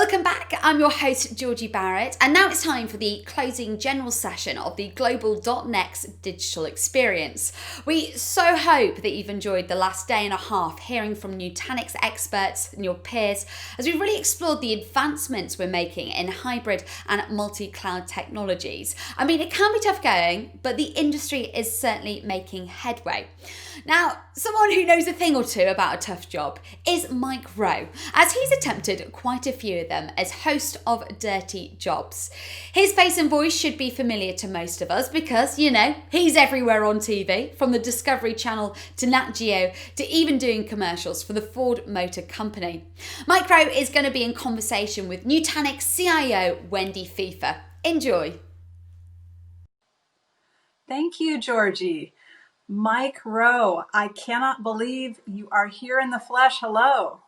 Welcome back. I'm your host, Georgie Barrat, and now it's time for the closing general session of the Global .NEXT Digital Experience. We so hope that you've enjoyed the last day and a half hearing from Nutanix experts and your peers as we've really explored the advancements we're making in hybrid and multi-cloud technologies. I mean, it can be tough going, but the industry is certainly making headway. Now, someone who knows a thing or two about a tough job is Mike Rowe, as he's attempted quite a few of them as host of Dirty Jobs. His face and voice should be familiar to most of us because, you know, he's everywhere on TV, from the Discovery Channel to Nat Geo to even doing commercials for the Ford Motor Company. Mike Rowe is going to be in conversation with Nutanix CIO Wendy Pfeiffer. Enjoy. Thank you, Georgie. Mike Rowe, I cannot believe you are here in the flesh. Hello.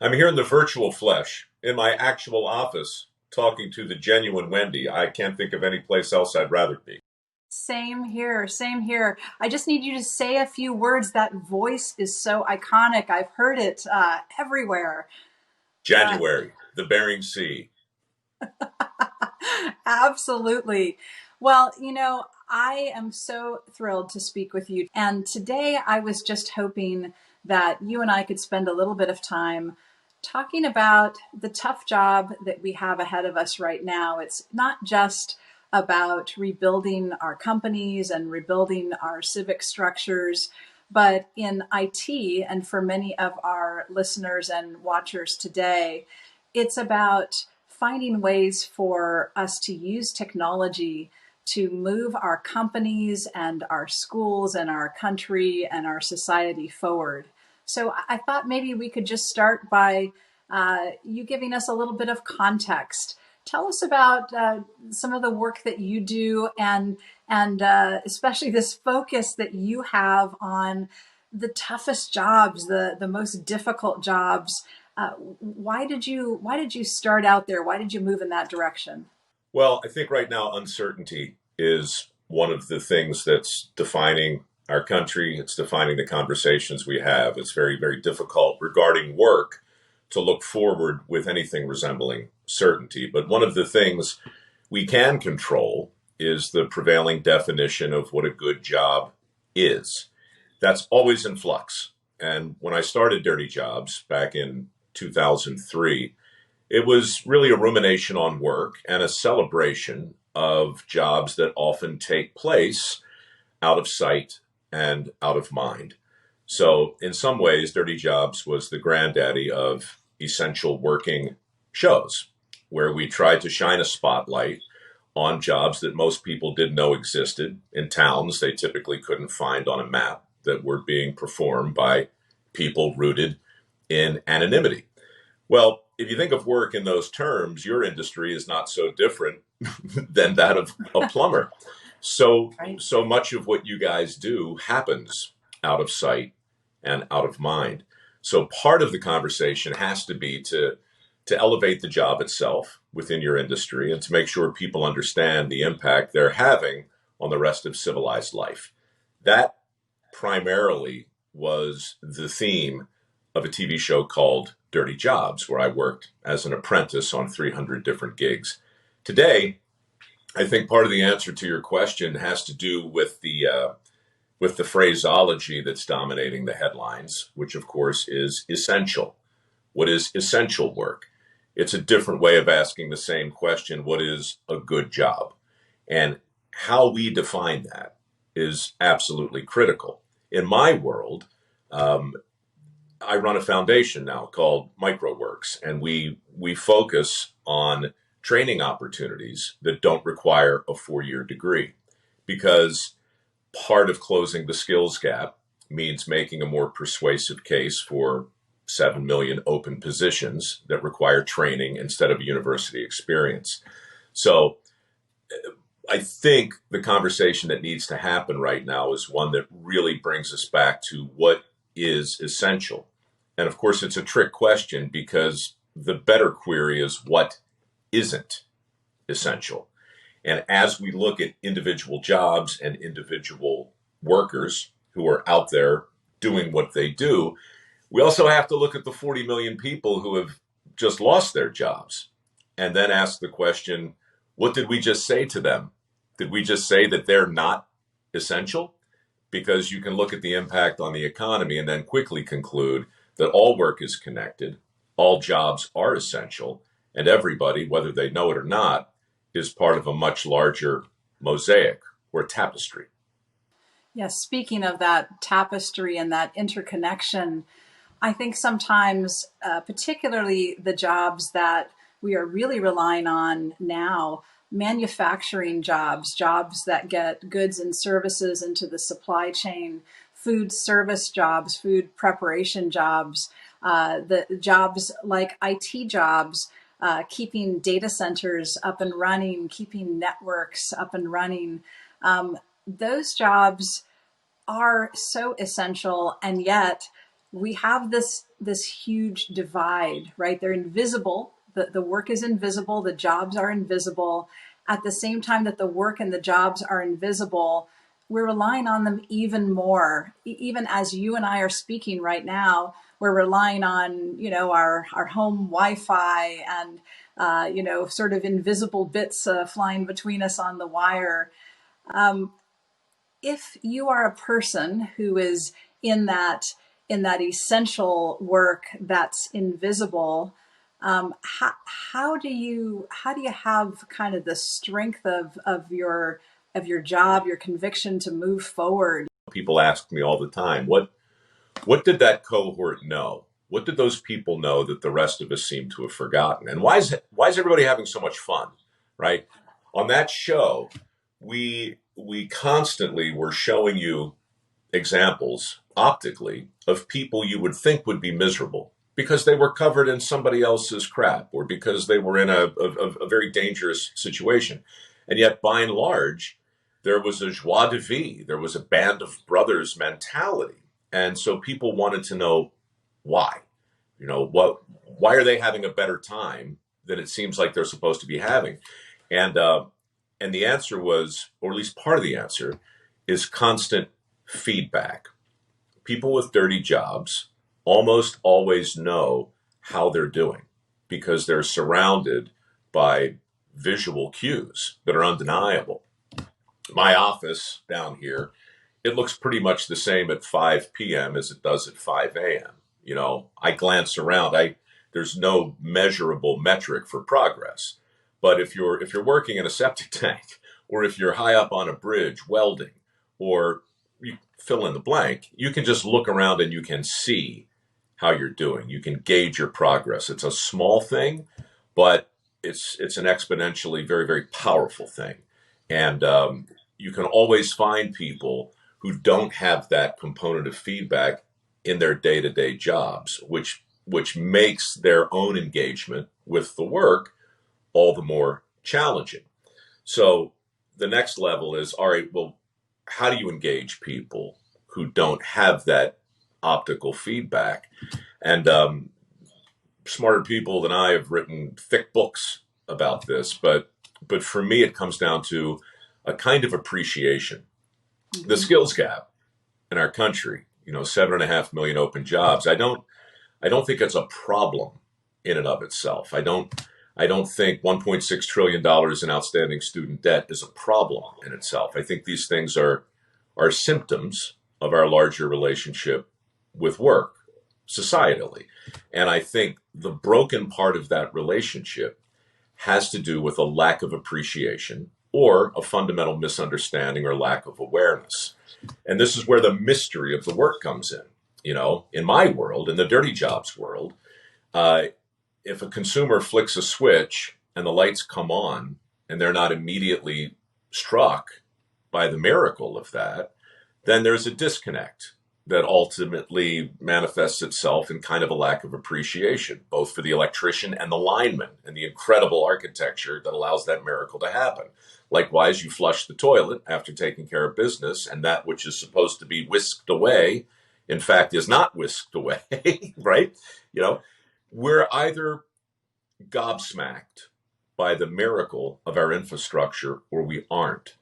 I'm here in the virtual flesh, in my actual office, talking to the genuine Wendy. I can't think of any place else I'd rather be. Same here, same here. I just need you to say a few words. That voice is so iconic. I've heard it everywhere. January, the Bering Sea. Absolutely. Well, you know, I am so thrilled to speak with you. And today I was just hoping that you and I could spend a little bit of time talking about the tough job that we have ahead of us right now. It's not just about rebuilding our companies and rebuilding our civic structures, but in IT, and for many of our listeners and watchers today, it's about finding ways for us to use technology to move our companies and our schools and our country and our society forward. So I thought maybe we could just start by you giving us a little bit of context. Tell us about some of the work that you do and especially this focus that you have on the toughest jobs, the most difficult jobs. Why did you start out there? Why did you move in that direction? Well, I think right now uncertainty is one of the things that's defining our country. It's defining the conversations we have. It's very, very difficult regarding work to look forward with anything resembling certainty. But one of the things we can control is the prevailing definition of what a good job is. That's always in flux. And when I started Dirty Jobs back in 2003, it was really a rumination on work and a celebration of jobs that often take place out of sight and out of mind. So in some ways, Dirty Jobs was the granddaddy of essential working shows, where we tried to shine a spotlight on jobs that most people didn't know existed in towns they typically couldn't find on a map, that were being performed by people rooted in anonymity. Well, if you think of work in those terms, your industry is not so different than that of a plumber. So much of what you guys do happens out of sight and out of mind. So part of the conversation has to be to elevate the job itself within your industry and to make sure people understand the impact they're having on the rest of civilized life. That primarily was the theme of a TV show called Dirty Jobs, where I worked as an apprentice on 300 different gigs. Today, I think part of the answer to your question has to do with the phraseology that's dominating the headlines, which of course is essential. What is essential work? It's a different way of asking the same question, what is a good job? And how we define that is absolutely critical. In my world, I run a foundation now called MicroWorks, and we focus on training opportunities that don't require a 4-year degree, because part of closing the skills gap means making a more persuasive case for 7 million open positions that require training instead of a university experience. So I think the conversation that needs to happen right now is one that really brings us back to what is essential. And of course, it's a trick question, because the better query is what isn't essential. And as we look at individual jobs and individual workers who are out there doing what they do, we also have to look at the 40 million people who have just lost their jobs, and then ask the question, what did we just say to them? Did we just say that they're not essential? Because you can look at the impact on the economy and then quickly conclude that all work is connected, all jobs are essential, and everybody, whether they know it or not, is part of a much larger mosaic or tapestry. Yes, speaking of that tapestry and that interconnection, I think sometimes, particularly the jobs that we are really relying on now, manufacturing jobs, jobs that get goods and services into the supply chain, food service jobs, food preparation jobs, the jobs like IT jobs, keeping data centers up and running, keeping networks up and running. Those jobs are so essential, and yet we have this huge divide, right? They're invisible. The work is invisible. The jobs are invisible. At the same time that the work and the jobs are invisible, we're relying on them even more. Even as you and I are speaking right now, we're relying on, our home Wi-Fi and, sort of invisible bits flying between us on the wire. If you are a person who is in that essential work that's invisible, how do you have kind of the strength of your job, your conviction to move forward? People ask me all the time, what did that cohort know? What did those people know that the rest of us seem to have forgotten? And why is everybody having so much fun, right? On that show, we constantly were showing you examples optically of people you would think would be miserable because they were covered in somebody else's crap or because they were in a very dangerous situation. And yet, by and large, there was a joie de vivre. There was a band of brothers mentality. And so people wanted to know why. Why are they having a better time than it seems like they're supposed to be having? And the answer was, or at least part of the answer, is constant feedback. People with dirty jobs almost always know how they're doing because they're surrounded by visual cues that are undeniable. My office down here, it looks pretty much the same at 5 p.m. as it does at 5 a.m. I glance around. There's no measurable metric for progress. But if you're working in a septic tank, or if you're high up on a bridge welding, or you fill in the blank, you can just look around and you can see how you're doing. You can gauge your progress. It's a small thing, but it's an exponentially very, very powerful thing. And you can always find people who don't have that component of feedback in their day-to-day jobs, which makes their own engagement with the work all the more challenging. So the next level is, all right, well, how do you engage people who don't have that optical feedback? And smarter people than I have written thick books about this, but for me, it comes down to a kind of appreciation. Mm-hmm. The skills gap in our country, 7.5 million open jobs. I don't think it's a problem in and of itself. I don't think $1.6 trillion in outstanding student debt is a problem in itself. I think these things are symptoms of our larger relationship with work societally. And I think the broken part of that relationship has to do with a lack of appreciation or a fundamental misunderstanding or lack of awareness. And this is where the mystery of the work comes in. In my world, in the dirty jobs world, if a consumer flicks a switch and the lights come on and they're not immediately struck by the miracle of that, then there's a disconnect that ultimately manifests itself in kind of a lack of appreciation, both for the electrician and the lineman and the incredible architecture that allows that miracle to happen. Likewise, you flush the toilet after taking care of business, and that which is supposed to be whisked away, in fact, is not whisked away, right? We're either gobsmacked by the miracle of our infrastructure or we aren't.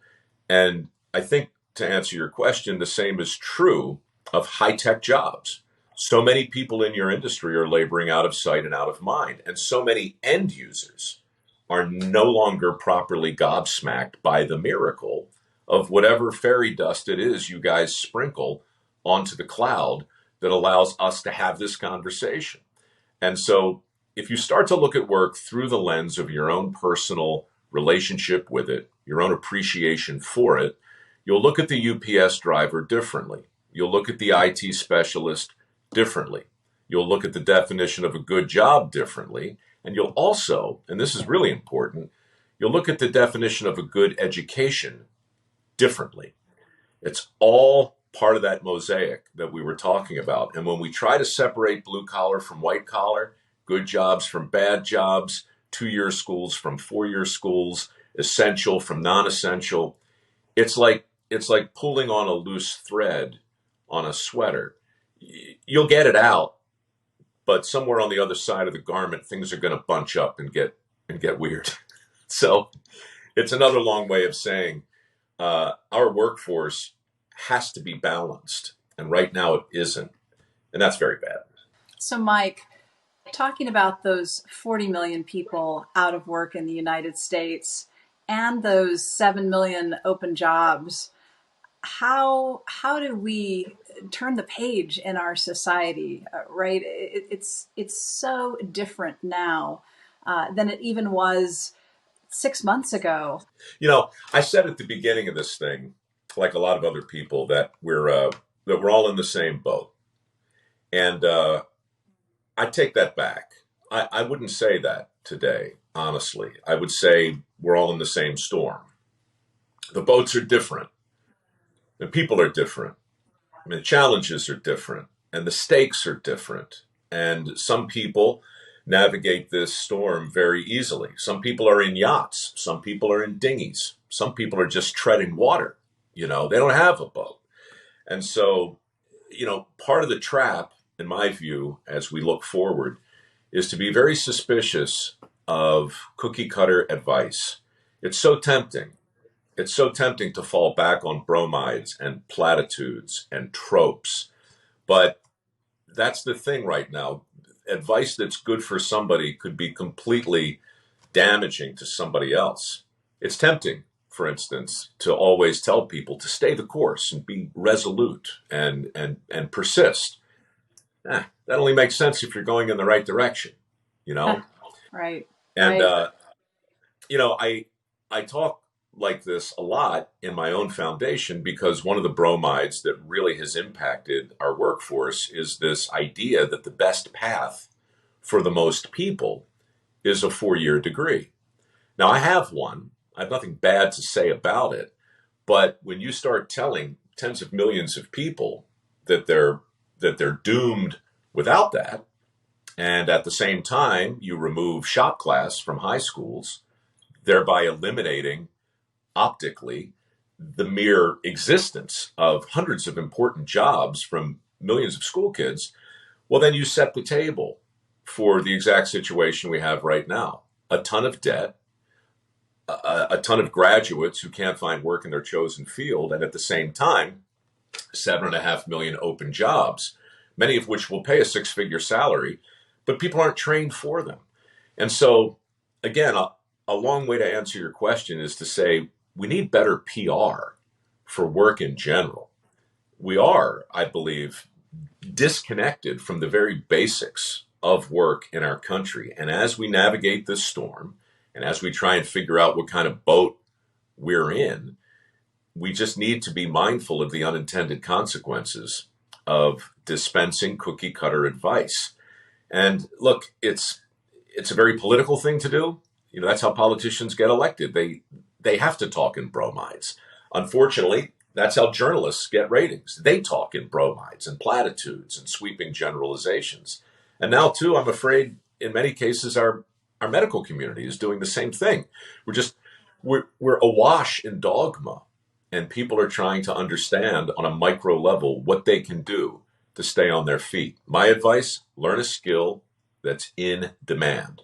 And I think, to answer your question, the same is true of high-tech jobs. So many people in your industry are laboring out of sight and out of mind. And so many end users are no longer properly gobsmacked by the miracle of whatever fairy dust it is you guys sprinkle onto the cloud that allows us to have this conversation. And so if you start to look at work through the lens of your own personal relationship with it, your own appreciation for it, you'll look at the UPS driver differently. You'll look at the IT specialist differently. You'll look at the definition of a good job differently. And you'll also, and this is really important, you'll look at the definition of a good education differently. It's all part of that mosaic that we were talking about. And when we try to separate blue collar from white collar, good jobs from bad jobs, 2-year schools from 4-year schools, essential from non-essential, it's like pulling on a loose thread on a sweater. You'll get it out, but somewhere on the other side of the garment, things are going to bunch up and get weird. So it's another long way of saying our workforce has to be balanced, and right now it isn't, and that's very bad. So, Mike, talking about those 40 million people out of work in the United States and those 7 million open jobs, how do we turn the page in our society, right? It's so different now than it even was 6 months ago. You know, I said at the beginning of this thing, like a lot of other people, that we're all in the same boat, and I take that back. I wouldn't say that today, honestly. I would say we're all in the same storm. The boats are different. The people are different. I mean, the challenges are different, and the stakes are different. And some people navigate this storm very easily. Some people are in yachts. Some people are in dinghies. Some people are just treading water. You know, they don't have a boat. And so, you know, part of the trap, in my view, as we look forward, is to be very suspicious of cookie cutter advice. It's so tempting. It's so tempting to fall back on bromides and platitudes and tropes. But that's the thing right now. Advice that's good for somebody could be completely damaging to somebody else. It's tempting, for instance, to always tell people to stay the course and be resolute and persist. That only makes sense if you're going in the right direction, you know? Right. And, right. You know, I talk like this a lot in my own foundation because one of the bromides that really has impacted our workforce is this idea that the best path for the most people is a 4-year degree. Now, I have one. I have nothing bad to say about it. But when you start telling tens of millions of people that they're doomed without that, and at the same time you remove shop class from high schools, thereby eliminating optically the mere existence of hundreds of important jobs from millions of school kids, well, then you set the table for the exact situation we have right now. A ton of debt, a ton of graduates who can't find work in their chosen field, and at the same time, 7.5 million open jobs, many of which will pay a 6-figure salary, but people aren't trained for them. And so, again, a long way to answer your question is to say we need better PR for work in general. We are, I believe, disconnected from the very basics of work in our country. And as we navigate this storm, and as we try and figure out what kind of boat we're in, we just need to be mindful of the unintended consequences of dispensing cookie cutter advice. And look, it's a very political thing to do. You know, that's how politicians get elected. They have to talk in bromides. Unfortunately, that's how journalists get ratings. They talk in bromides and platitudes and sweeping generalizations. And now, too, I'm afraid in many cases our medical community is doing the same thing. We're awash in dogma, and people are trying to understand on a micro level what they can do to stay on their feet. My advice, learn a skill that's in demand.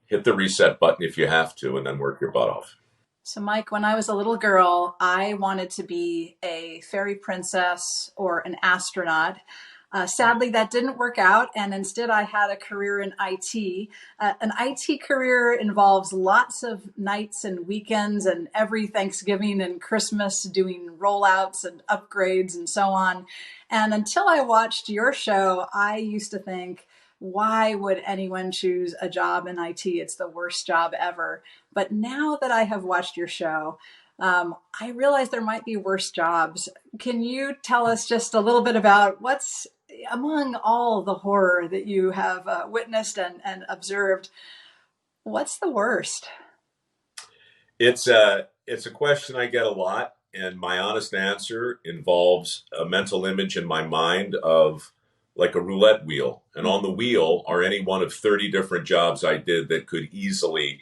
Hit the reset button if you have to, and then work your butt off. So, Mike, when I was a little girl, I wanted to be a fairy princess or an astronaut. Sadly, that didn't work out, and instead I had a career in IT. An IT career involves lots of nights and weekends and every Thanksgiving and Christmas doing rollouts and upgrades and so on. And until I watched your show, I used to think, why would anyone choose a job in IT? It's the worst job ever. But now that I have watched your show, I realize there might be worse jobs. Can you tell us just a little bit about what's among all the horror that you have witnessed and observed? What's the worst? It's a question I get a lot, and my honest answer involves a mental image in my mind of like a roulette wheel, and on the wheel are any one of 30 different jobs I did that could easily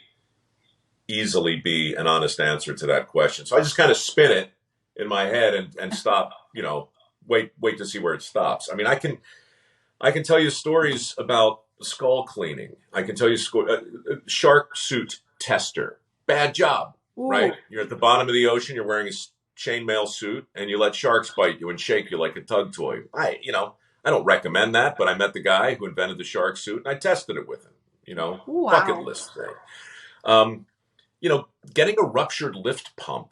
be an honest answer to that question. So I just kind of spin it in my head and stop, wait to see where it stops. I mean, I can tell you stories about skull cleaning. I can tell you shark suit tester. Bad job, Ooh. Right? You're at the bottom of the ocean, you're wearing a chainmail suit, and you let sharks bite you and shake you like a tug toy. I don't recommend that, but I met the guy who invented the shark suit, and I tested it with him. Wow. Bucket list thing. Getting a ruptured lift pump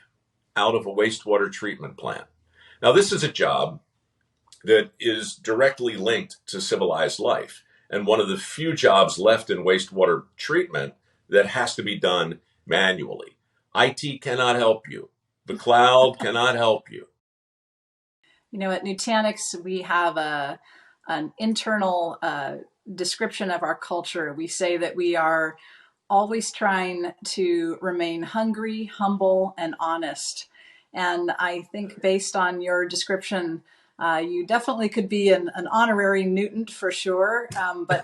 out of a wastewater treatment plant. Now, this is a job that is directly linked to civilized life, and one of the few jobs left in wastewater treatment that has to be done manually. IT cannot help you. The cloud cannot help you. At Nutanix, we have an internal description of our culture. We say that we are always trying to remain hungry, humble, and honest. And I think based on your description, you definitely could be an honorary Newton for sure. But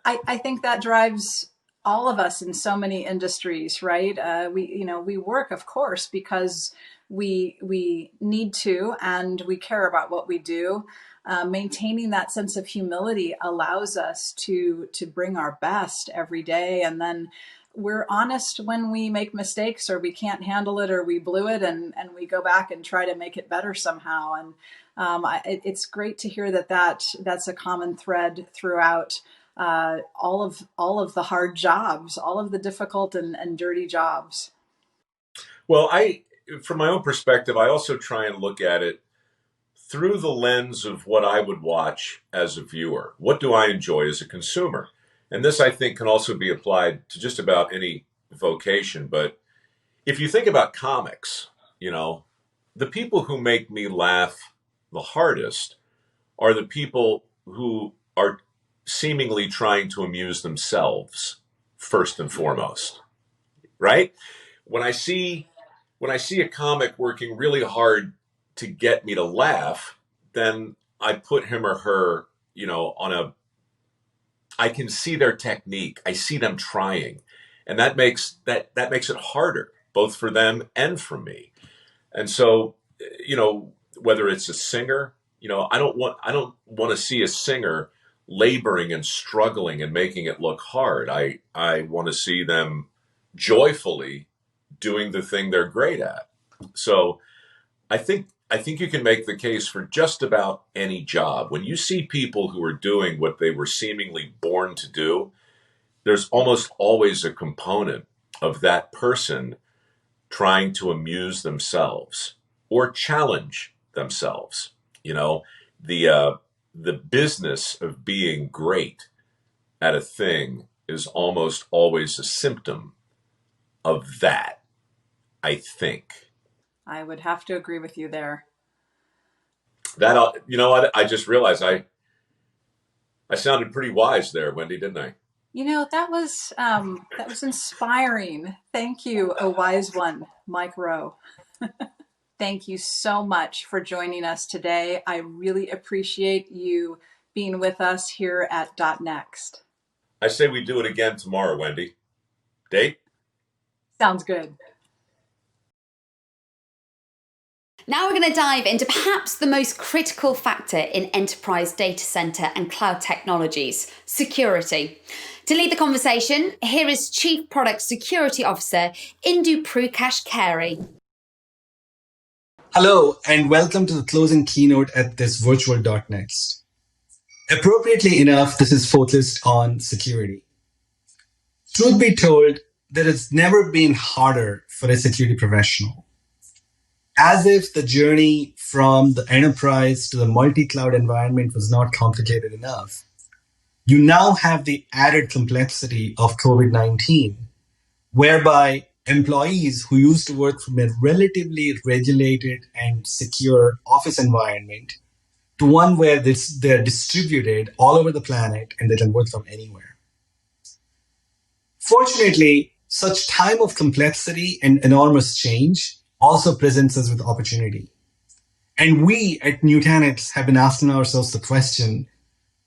I think that drives all of us in so many industries, right? We work, of course, because we need to, and we care about what we do. Maintaining that sense of humility allows us to bring our best every day. And then we're honest when we make mistakes or we can't handle it or we blew it, and we go back and try to make it better somehow. And it's great to hear that's a common thread throughout all of the hard jobs, all of the difficult and dirty jobs. Well, from my own perspective, I also try and look at it through the lens of what I would watch as a viewer. What do I enjoy as a consumer? And this, I think, can also be applied to just about any vocation. But if you think about comics, the people who make me laugh the hardest are the people who are seemingly trying to amuse themselves first and foremost, right? When I see a comic working really hard to get me to laugh, then I put him or her, I can see their technique. I see them trying. And that makes it harder, both for them and for me. And so, whether it's a singer, I don't want to see a singer laboring and struggling and making it look hard. I want to see them joyfully doing the thing they're great at. So I think you can make the case for just about any job. When you see people who are doing what they were seemingly born to do, there's almost always a component of that person trying to amuse themselves or challenge themselves. The business of being great at a thing is almost always a symptom of that, I think. I would have to agree with you there. I just realized I sounded pretty wise there, Wendy, didn't I? That was inspiring. Thank you, a wise one, Mike Rowe. Thank you so much for joining us today. I really appreciate you being with us here at .next. I say we do it again tomorrow, Wendy. Date? Sounds good. Now we're going to dive into perhaps the most critical factor in enterprise data center and cloud technologies, security. To lead the conversation, here is Chief Product Security Officer Indu Prakash Carey. Hello, and welcome to the closing keynote at this virtual .next. Appropriately enough, this is focused on security. Truth be told, there has never been harder for a security professional. As if the journey from the enterprise to the multi-cloud environment was not complicated enough, you now have the added complexity of COVID-19, whereby employees who used to work from a relatively regulated and secure office environment to one where they're distributed all over the planet and they can work from anywhere. Fortunately, such time of complexity and enormous change also presents us with opportunity. And we at Nutanix have been asking ourselves the question,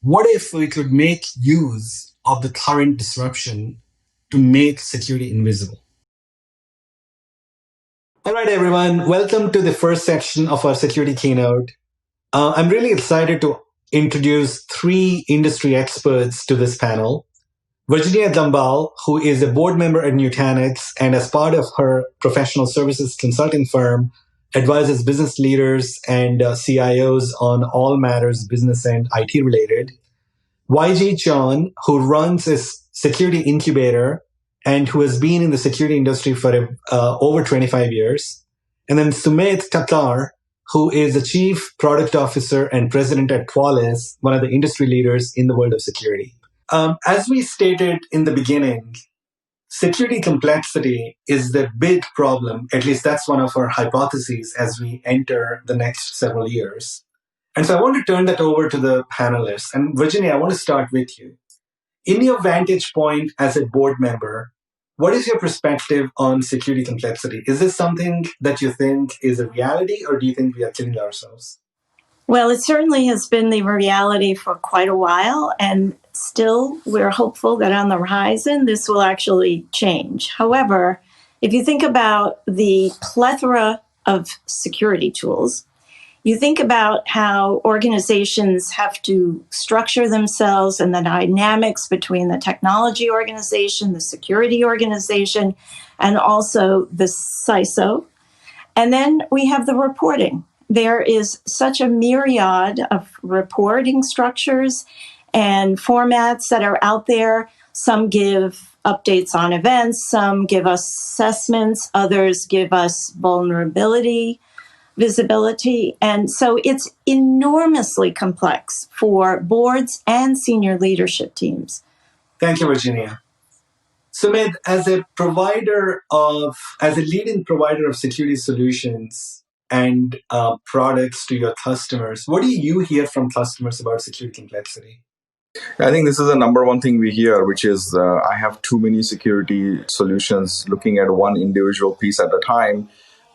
what if we could make use of the current disruption to make security invisible? All right, everyone, welcome to the first section of our security keynote. I'm really excited to introduce three industry experts to this panel. Virginia Dambal, who is a board member at Nutanix and as part of her professional services consulting firm, advises business leaders and CIOs on all matters business and IT related. YG John, who runs a security incubator and who has been in the security industry for over 25 years. And then Sumedh Thakkar, who is the chief product officer and president at Qualys, one of the industry leaders in the world of security. As we stated in the beginning, security complexity is the big problem. At least that's one of our hypotheses as we enter the next several years. And so I want to turn that over to the panelists. And Virginia, I want to start with you. In your vantage point as a board member, what is your perspective on security complexity? Is this something that you think is a reality, or do you think we are kidding ourselves? Well, it certainly has been the reality for quite a while, and still we're hopeful that on the horizon this will actually change. However, if you think about the plethora of security tools, you think about how organizations have to structure themselves and the dynamics between the technology organization, the security organization, and also the CISO. And then we have the reporting. There is such a myriad of reporting structures and formats that are out there. Some give updates on events, some give us assessments, others give us vulnerability, visibility. And so it's enormously complex for boards and senior leadership teams. Thank you, Virginia. Sumedh, as a leading provider of security solutions and products to your customers, what do you hear from customers about security complexity? I think this is the number one thing we hear, which is I have too many security solutions looking at one individual piece at a time,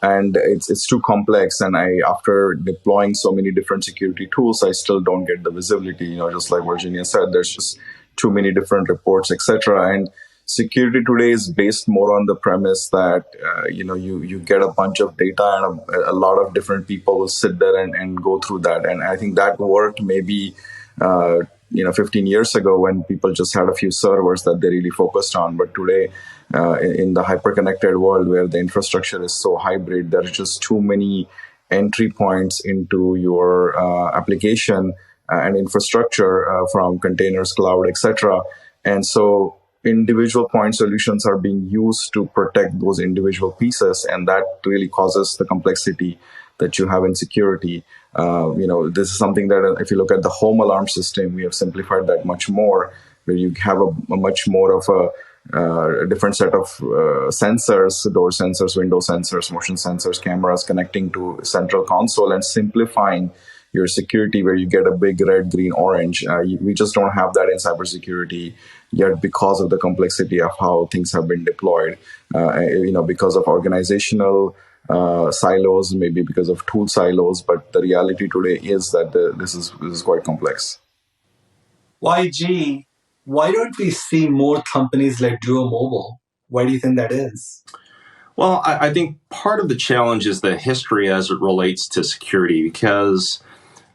and it's too complex. And after deploying so many different security tools, I still don't get the visibility. Just like Virginia said, there's just too many different reports, etc. And security today is based more on the premise that you get a bunch of data and a lot of different people will sit there and go through that. And I think that worked maybe 15 years ago when people just had a few servers that they really focused on. But today, in the hyper-connected world where the infrastructure is so hybrid, there's just too many entry points into your application and infrastructure from containers, cloud, etc. And so individual point solutions are being used to protect those individual pieces, and that really causes the complexity that you have in security. This is something that if you look at the home alarm system, we have simplified that much more, where you have a much more of a different set of sensors, door sensors, window sensors, motion sensors, cameras connecting to central console and simplifying your security, where you get a big red, green, orange. We just don't have that in cybersecurity yet because of the complexity of how things have been deployed, because of organizational silos, maybe because of tool silos, but the reality today is that this is quite complex. YG, why don't we see more companies like Duo Mobile? Why do you think that is? Well, I think part of the challenge is the history as it relates to security, because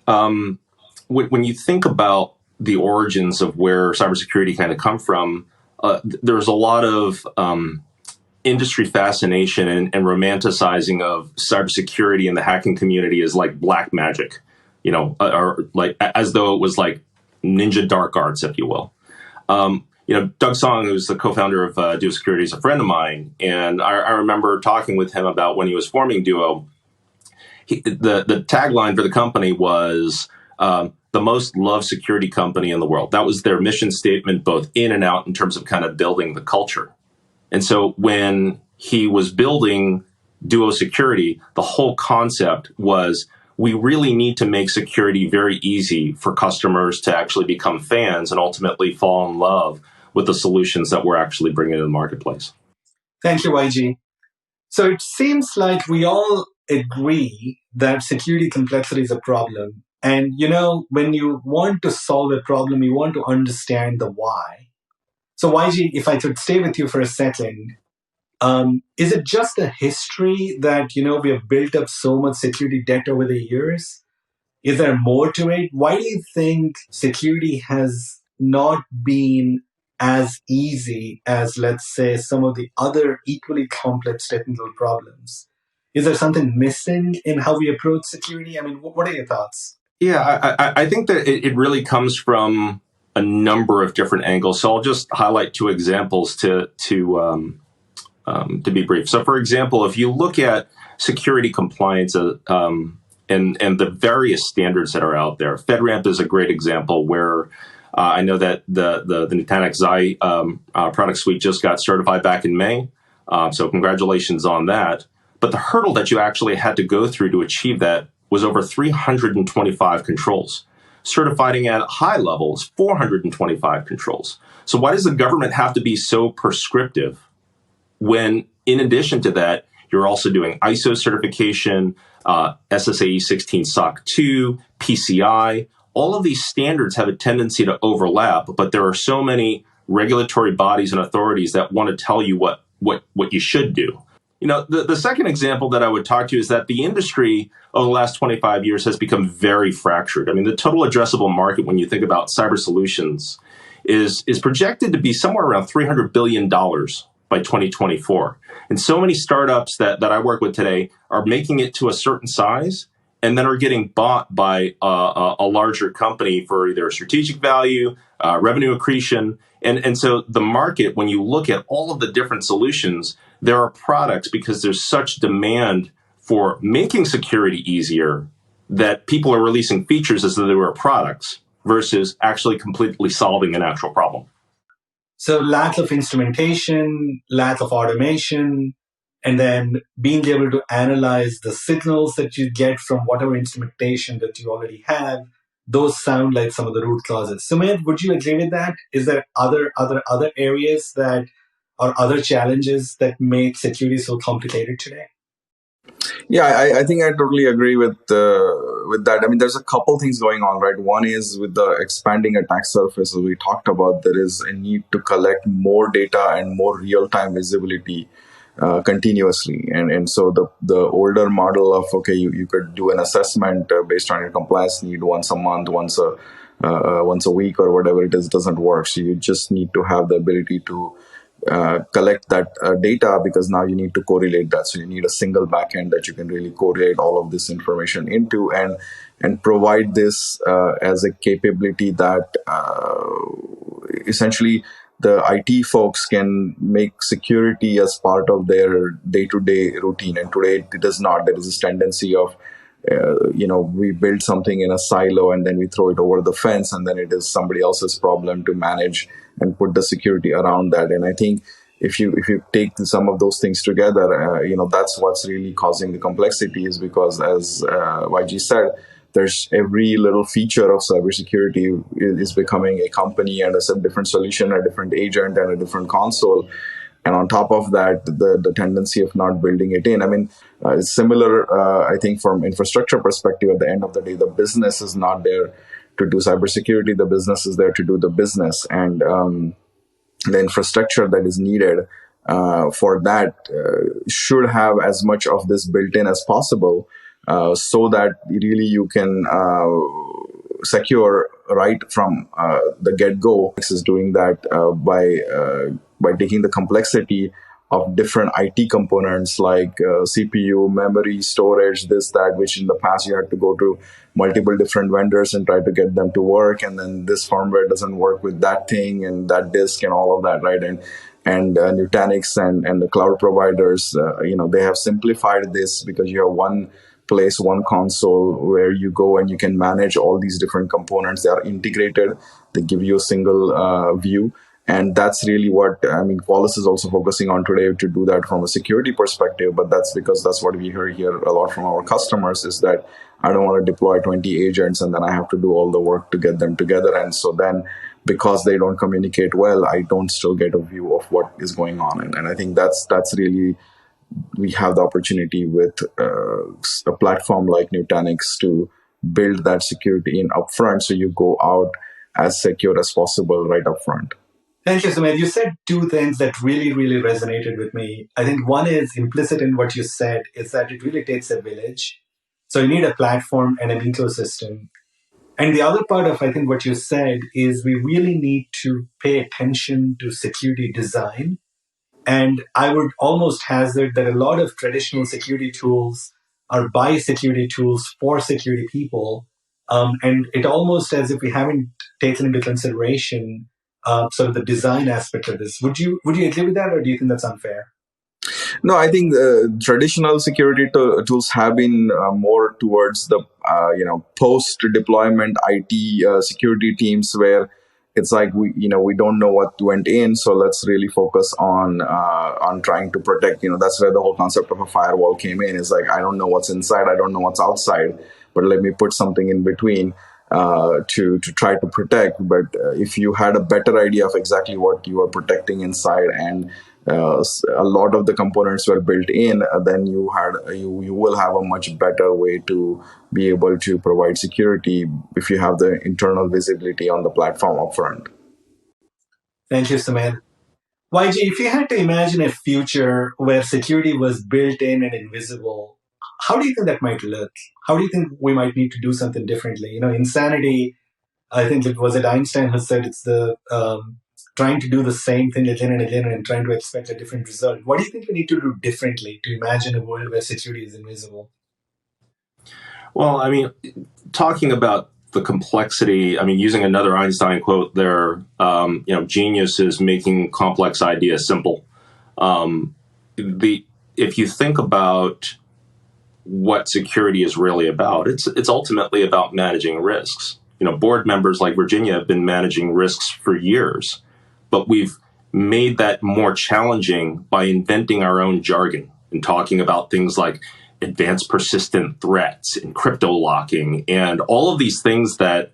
when you think about the origins of where cybersecurity kind of come from, there's a lot of industry fascination and romanticizing of cybersecurity in the hacking community is like black magic, or like as though it was like ninja dark arts, if you will. Doug Song, who's the co-founder of Duo Security, is a friend of mine, and I remember talking with him about when he was forming Duo. The tagline for the company was the most loved security company in the world. That was their mission statement, both in and out, in terms of kind of building the culture. And so when he was building Duo Security, the whole concept was we really need to make security very easy for customers to actually become fans and ultimately fall in love with the solutions that we're actually bringing to the marketplace. Thank you, YG. So it seems like we all agree that security complexity is a problem. And, when you want to solve a problem, you want to understand the why. So YG, if I could stay with you for a second, is it just a history that, we have built up so much security debt over the years? Is there more to it? Why do you think security has not been as easy as, let's say, some of the other equally complex technical problems? Is there something missing in how we approach security? I mean, what are your thoughts? Yeah, I think that it really comes from a number of different angles. So I'll just highlight two examples to be brief. So, for example, if you look at security compliance and the various standards that are out there, FedRAMP is a great example where I know that the Nutanix product suite just got certified back in May. So congratulations on that. But the hurdle that you actually had to go through to achieve that was over 325 controls. Certifying at high levels, 425 controls. So why does the government have to be so prescriptive when, in addition to that, you're also doing ISO certification, SSAE 16 SOC 2, PCI? All of these standards have a tendency to overlap, but there are so many regulatory bodies and authorities that want to tell you what you should do. The second example that I would talk to is that the industry over the last 25 years has become very fractured. I mean, the total addressable market, when you think about cyber solutions, is projected to be somewhere around $300 billion by 2024. And so many startups that I work with today are making it to a certain size and then are getting bought by a larger company for either strategic value, revenue accretion. And so the market, when you look at all of the different solutions, there are products, because there's such demand for making security easier, that people are releasing features as though they were products versus actually completely solving an actual problem. So lack of instrumentation, lack of automation, and then being able to analyze the signals that you get from whatever instrumentation that you already have, those sound like some of the root causes. Sumit, would you agree with that? Is there other areas that or other challenges that make security so complicated today? Yeah, I think I totally agree with that. I mean, there's a couple things going on, right? One is with the expanding attack surface, as we talked about, there is a need to collect more data and more real-time visibility continuously. And so the older model of, okay, you could do an assessment based on your compliance need once a month, once a week, or whatever it is, doesn't work. So you just need to have the ability to collect that data, because now you need to correlate that. So you need a single backend that you can really correlate all of this information into and provide this as a capability that essentially the IT folks can make security as part of their day-to-day routine. And today it is not. There is this tendency of we build something in a silo and then we throw it over the fence, and then it is somebody else's problem to manage and put the security around that. And I think if you take some of those things together, that's what's really causing the complexity, is because, as YG said, there's every little feature of cybersecurity is becoming a company and a different solution, a different agent, and a different console. And on top of that, the tendency of not building it in. I mean, it's similar, I think, from infrastructure perspective. At the end of the day, the business is not there to do cybersecurity. The business is there to do the business. And the infrastructure that is needed for that should have as much of this built in as possible, so that really you can secure right from the get-go. This is doing that by taking the complexity of different IT components like CPU, memory, storage, this, that, which in the past you had to go to multiple different vendors and try to get them to work. And then this firmware doesn't work with that thing and that disk and all of that, right? And Nutanix and the cloud providers, they have simplified this because you have one place, one console where you go and you can manage all these different components. They are integrated. They give you a single view. And that's really what, Qualys is also focusing on today to do that from a security perspective. But that's because that's what we hear here a lot from our customers is that I don't want to deploy 20 agents and then I have to do all the work to get them together. And so then because they don't communicate well, I don't still get a view of what is going on. And I think that's really, we have the opportunity with a platform like Nutanix to build that security in upfront so you go out as secure as possible right up front. Thank you, Sumedh. You said two things that really, really resonated with me. I think one is implicit in what you said is that it really takes a village. So you need a platform and an ecosystem. And the other part of, I think, what you said is we really need to pay attention to security design. And I would almost hazard that a lot of traditional security tools are by security tools for security people. And it almost as if we haven't taken into consideration sort of the design aspect of this. Would you agree with that, or do you think that's unfair? No, I think traditional security tools have been more towards the post-deployment IT security teams where it's like we don't know what went in, so let's really focus on trying to protect. That's where the whole concept of a firewall came in. Is like I don't know what's inside, I don't know what's outside, but let me put something in between to try to protect. But if you had a better idea of exactly what you are protecting inside and a lot of the components were built in, then you will have a much better way to be able to provide security if you have the internal visibility on the platform upfront. Thank you, Sumedh. YG, if you had to imagine a future where security was built in and invisible, how do you think that might look? How do you think we might need to do something differently? Insanity, I think it was Einstein who said it's the trying to do the same thing again and again and trying to expect a different result. What do you think we need to do differently to imagine a world where security is invisible? Well, talking about the complexity, using another Einstein quote there, genius is making complex ideas simple. If you think about what security is really about, it's ultimately about managing risks. Board members like Virginia have been managing risks for years, but we've made that more challenging by inventing our own jargon and talking about things like advanced persistent threats and crypto locking and all of these things that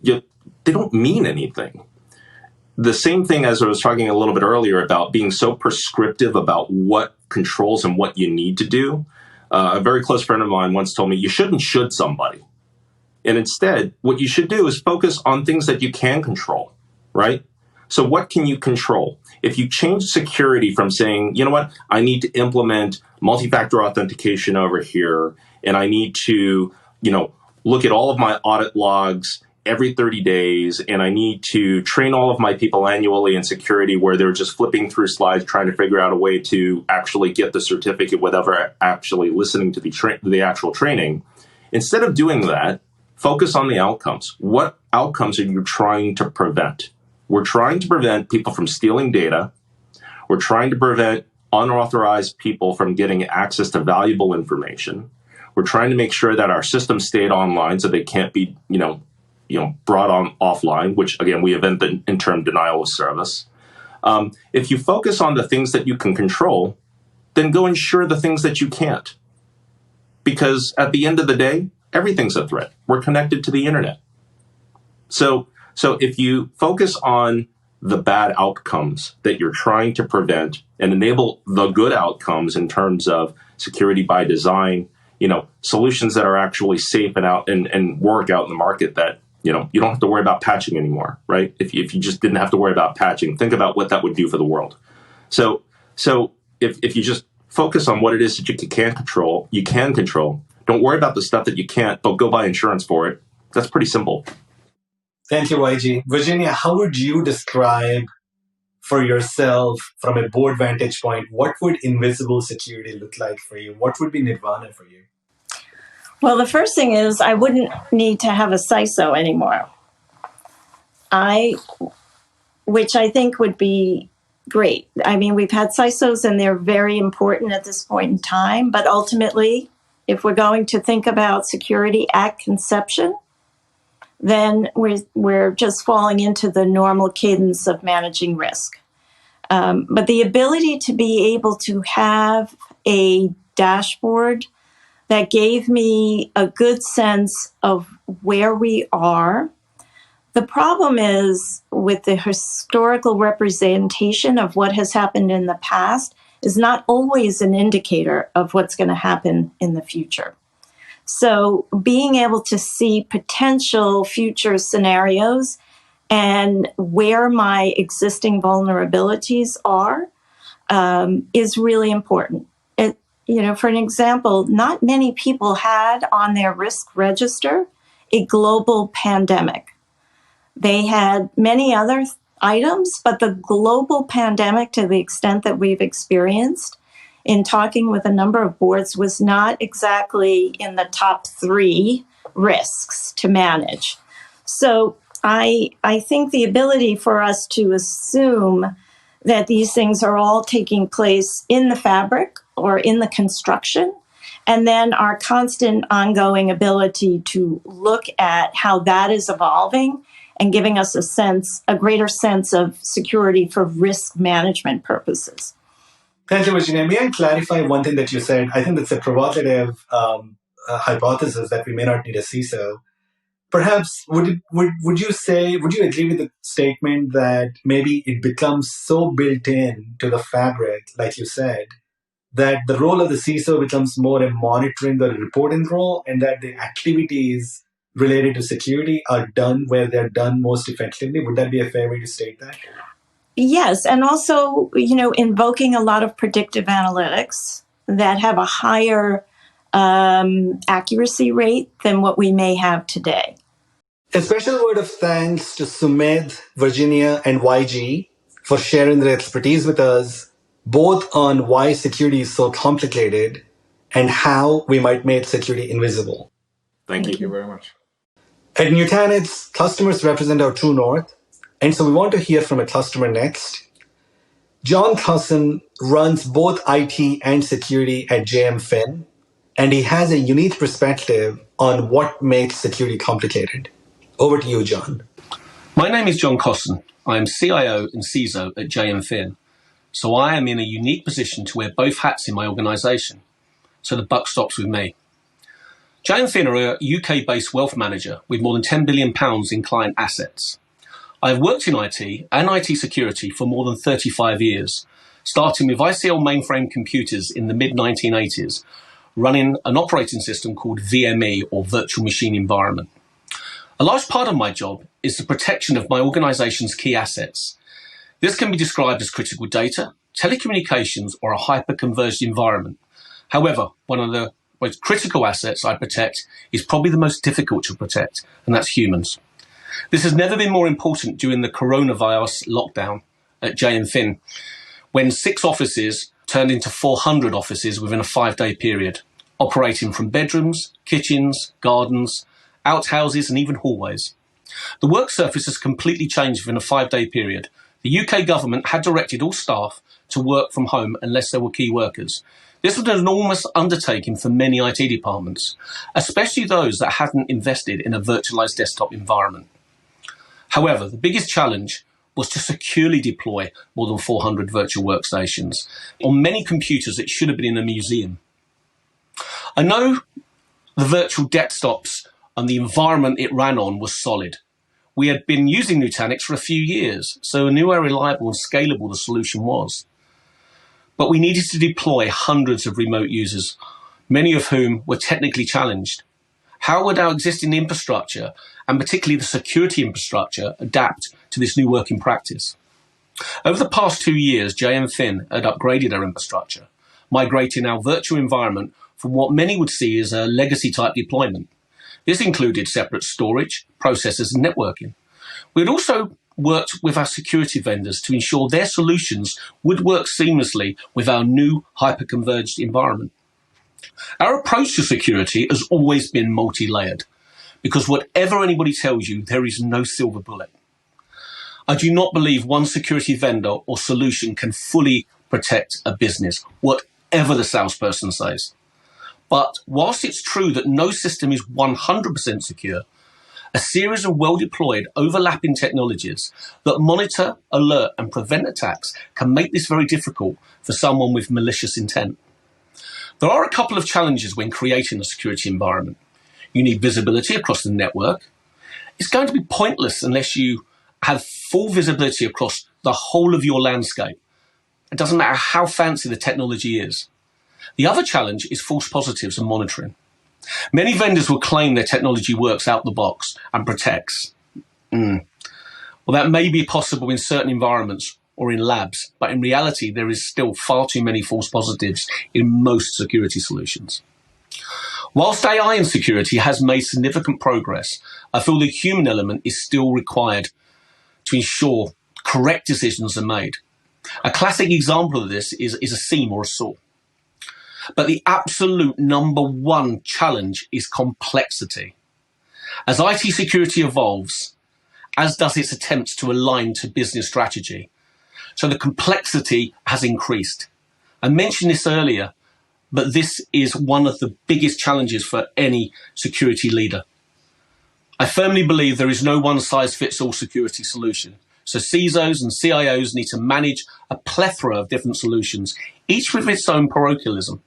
they don't mean anything. The same thing as I was talking a little bit earlier about being so prescriptive about what controls and what you need to do. A very close friend of mine once told me, you shouldn't should somebody. And instead, what you should do is focus on things that you can control, right? So what can you control? If you change security from saying, you know what, I need to implement multi-factor authentication over here, and I need to, look at all of my audit logs every 30 days, and I need to train all of my people annually in security where they're just flipping through slides trying to figure out a way to actually get the certificate without actually listening to the actual training. Instead of doing that, focus on the outcomes. What outcomes are you trying to prevent? We're trying to prevent people from stealing data. We're trying to prevent unauthorized people from getting access to valuable information. We're trying to make sure that our systems stayed online so they can't be, brought on offline, which again, we invent the term denial of service. If you focus on the things that you can control, then go ensure the things that you can't. Because at the end of the day, everything's a threat. We're connected to the internet. So if you focus on the bad outcomes that you're trying to prevent and enable the good outcomes in terms of security by design, solutions that are actually safe and work out in the market that, you don't have to worry about patching anymore, right? If you just didn't have to worry about patching, think about what that would do for the world. So if you just focus on what it is that you can control, don't worry about the stuff that you can't, but go buy insurance for it. That's pretty simple. Thank you, YG. Virginia, how would you describe for yourself from a board vantage point, what would invisible security look like for you? What would be nirvana for you? Well, the first thing is I wouldn't need to have a CISO anymore. Which I think would be great. I mean, we've had CISOs and they're very important at this point in time, but ultimately, if we're going to think about security at conception, then we're just falling into the normal cadence of managing risk. But the ability to be able to have a dashboard that gave me a good sense of where we are. The problem is with the historical representation of what has happened in the past is not always an indicator of what's going to happen in the future. So being able to see potential future scenarios and where my existing vulnerabilities are is really important. For an example, not many people had on their risk register a global pandemic. They had many other items, but the global pandemic, to the extent that we've experienced in talking with a number of boards, was not exactly in the top 3 risks to manage. So I think the ability for us to assume that these things are all taking place in the fabric or in the construction, and then our constant ongoing ability to look at how that is evolving and giving us a greater sense of security for risk management purposes. Thank you, Virginia. May I clarify one thing that you said? I think that's a provocative hypothesis that we may not need a CISO. Perhaps would you agree with the statement that maybe it becomes so built in to the fabric, like you said, that the role of the CISO becomes more a monitoring or a reporting role, and that the activities related to security are done where they're done most effectively? Would that be a fair way to state that? Yes, and also, invoking a lot of predictive analytics that have a higher accuracy rate than what we may have today. A special word of thanks to Sumedh, Virginia, and YG for sharing their expertise with us, both on why security is so complicated and how we might make security invisible. Thank you very much. At Nutanix, customers represent our true north, and so we want to hear from a customer next. John Cousin runs both IT and security at JM Fin, and he has a unique perspective on what makes security complicated. Over to you, John. My name is John Cousin. I am CIO and CISO at JM Fin, so I am in a unique position to wear both hats in my organisation. So the buck stops with me. JM Fin are a UK-based wealth manager with more than £10 billion in client assets. I have worked in IT and IT security for more than 35 years, starting with ICL mainframe computers in the mid-1980s, running an operating system called VME, or Virtual Machine Environment. A large part of my job is the protection of my organisation's key assets. This can be described as critical data, telecommunications, or a hyper-converged environment. However, one of the most critical assets I protect is probably the most difficult to protect, and that's humans. This has never been more important during the coronavirus lockdown at JM Fin, when 6 offices turned into 400 offices within a 5-day period, operating from bedrooms, kitchens, gardens, outhouses, and even hallways. The work surface has completely changed within a 5-day period. The UK government had directed all staff to work from home unless they were key workers. This was an enormous undertaking for many IT departments, especially those that hadn't invested in a virtualized desktop environment. However, the biggest challenge was to securely deploy more than 400 virtual workstations. On many computers, it should have been in a museum. I know the virtual desktops and the environment it ran on was solid. We had been using Nutanix for a few years, so I knew how reliable and scalable the solution was. But we needed to deploy hundreds of remote users, many of whom were technically challenged. How would our existing infrastructure, and particularly the security infrastructure, adapt to this new working practice? Over the past 2 years, JM Fin had upgraded our infrastructure, migrating our virtual environment from what many would see as a legacy-type deployment. This included separate storage, processors, and networking. We had also worked with our security vendors to ensure their solutions would work seamlessly with our new hyper-converged environment. Our approach to security has always been multi-layered, because whatever anybody tells you, there is no silver bullet. I do not believe one security vendor or solution can fully protect a business, whatever the salesperson says. But whilst it's true that no system is 100% secure, a series of well-deployed overlapping technologies that monitor, alert, and prevent attacks can make this very difficult for someone with malicious intent. There are a couple of challenges when creating a security environment. You need visibility across the network. It's going to be pointless unless you have full visibility across the whole of your landscape. It doesn't matter how fancy the technology is. The other challenge is false positives and monitoring. Many vendors will claim their technology works out the box and protects. Well, that may be possible in certain environments or in labs, but in reality, there is still far too many false positives in most security solutions. Whilst AI in security has made significant progress, I feel the human element is still required to ensure correct decisions are made. A classic example of this is a seam or a saw. But the absolute number one challenge is complexity. As IT security evolves, as does its attempts to align to business strategy, so the complexity has increased. I mentioned this earlier, but this is one of the biggest challenges for any security leader. I firmly believe there is no one-size-fits-all security solution. So CISOs and CIOs need to manage a plethora of different solutions, each with its own parochialism.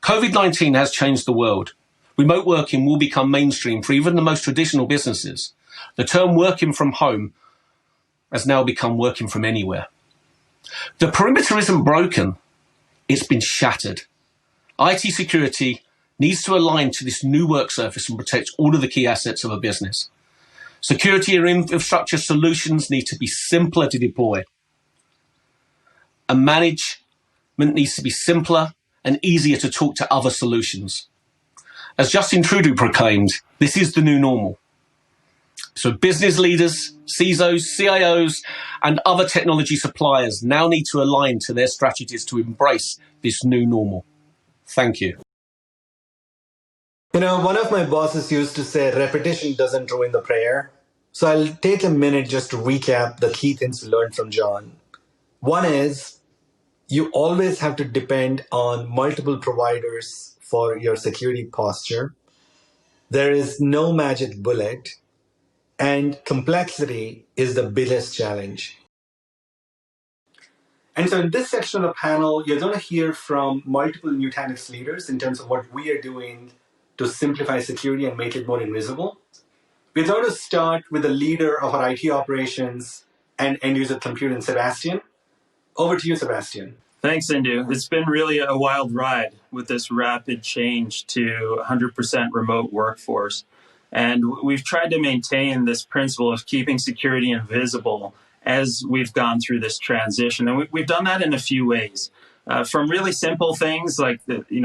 COVID-19 has changed the world. Remote working will become mainstream for even the most traditional businesses. The term working from home has now become working from anywhere. The perimeter isn't broken, it's been shattered. IT security needs to align to this new work surface and protect all of the key assets of a business. Security and infrastructure solutions need to be simpler to deploy. And management needs to be simpler and easier to talk to other solutions. As Justin Trudeau proclaimed, this is the new normal. So business leaders, CISOs, CIOs, and other technology suppliers now need to align to their strategies to embrace this new normal. Thank you. You know, one of my bosses used to say, repetition doesn't ruin the prayer. So I'll take a minute just to recap the key things we learned from John. One is, you always have to depend on multiple providers for your security posture. There is no magic bullet, and complexity is the biggest challenge. And so in this section of the panel, you're going to hear from multiple Nutanix leaders in terms of what we are doing to simplify security and make it more invisible. We're going to start with the leader of our IT operations and end-user computing, Sebastian. Over to you, Sebastian. Thanks, Indu. It's been really a wild ride with this rapid change to 100% remote workforce. And we've tried to maintain this principle of keeping security invisible as we've gone through this transition. And we've done that in a few ways. From really simple things like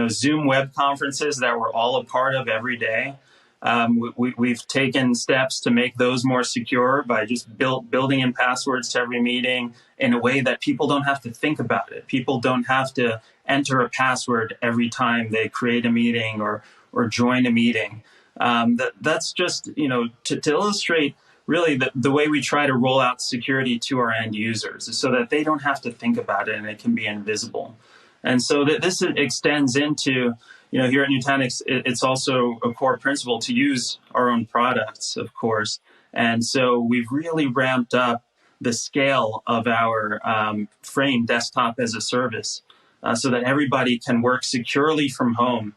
Zoom web conferences that we're all a part of every day. We've taken steps to make those more secure by just building in passwords to every meeting in a way that people don't have to think about it. People don't have to enter a password every time they create a meeting or join a meeting. That's just, to illustrate really the way we try to roll out security to our end users so that they don't have to think about it and it can be invisible. And so this extends into, here at Nutanix, it's also a core principle to use our own products, of course. And so we've really ramped up the scale of our Frame desktop as a service so that everybody can work securely from home.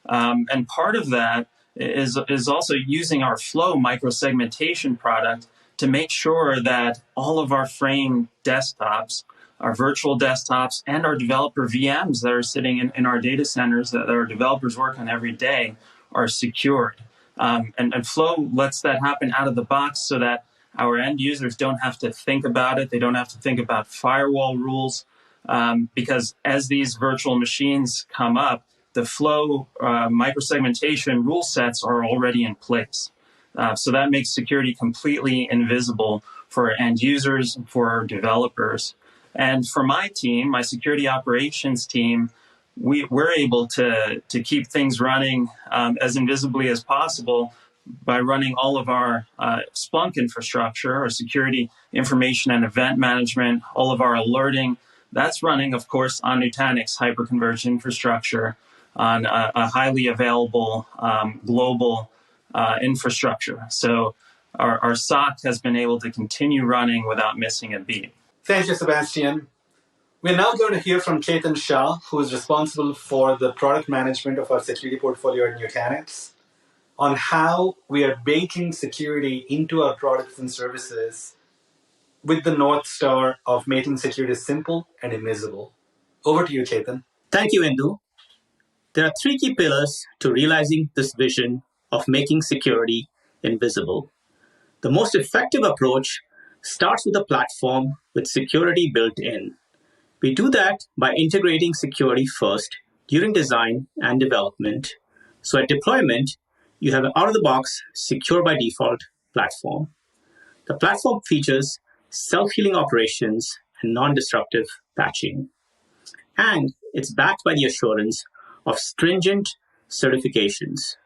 And part of that is also using our Flow microsegmentation product to make sure that all of our Frame desktops, our virtual desktops, and our developer VMs that are sitting in our data centers that our developers work on every day are secured. And Flow lets that happen out of the box so that our end users don't have to think about it. They don't have to think about firewall rules because as these virtual machines come up, the Flow microsegmentation rule sets are already in place. So that makes security completely invisible for end users, for developers. And for my team, my security operations team, we're able to keep things running as invisibly as possible by running all of our Splunk infrastructure, our security information and event management, all of our alerting. That's running, of course, on Nutanix hyperconverged infrastructure on a highly available global infrastructure. So our SOC has been able to continue running without missing a beat. Thank you, Sebastian. We're now going to hear from Chetan Shah, who is responsible for the product management of our security portfolio at Nutanix, on how we are baking security into our products and services with the North Star of making security simple and invisible. Over to you, Chetan. Thank you, Indu. There are three key pillars to realizing this vision of making security invisible. The most effective approach starts with a platform with security built in. We do that by integrating security first during design and development. So at deployment, you have an out-of-the-box, secure by default platform. The platform features self-healing operations and non-destructive patching. And it's backed by the assurance of stringent certifications.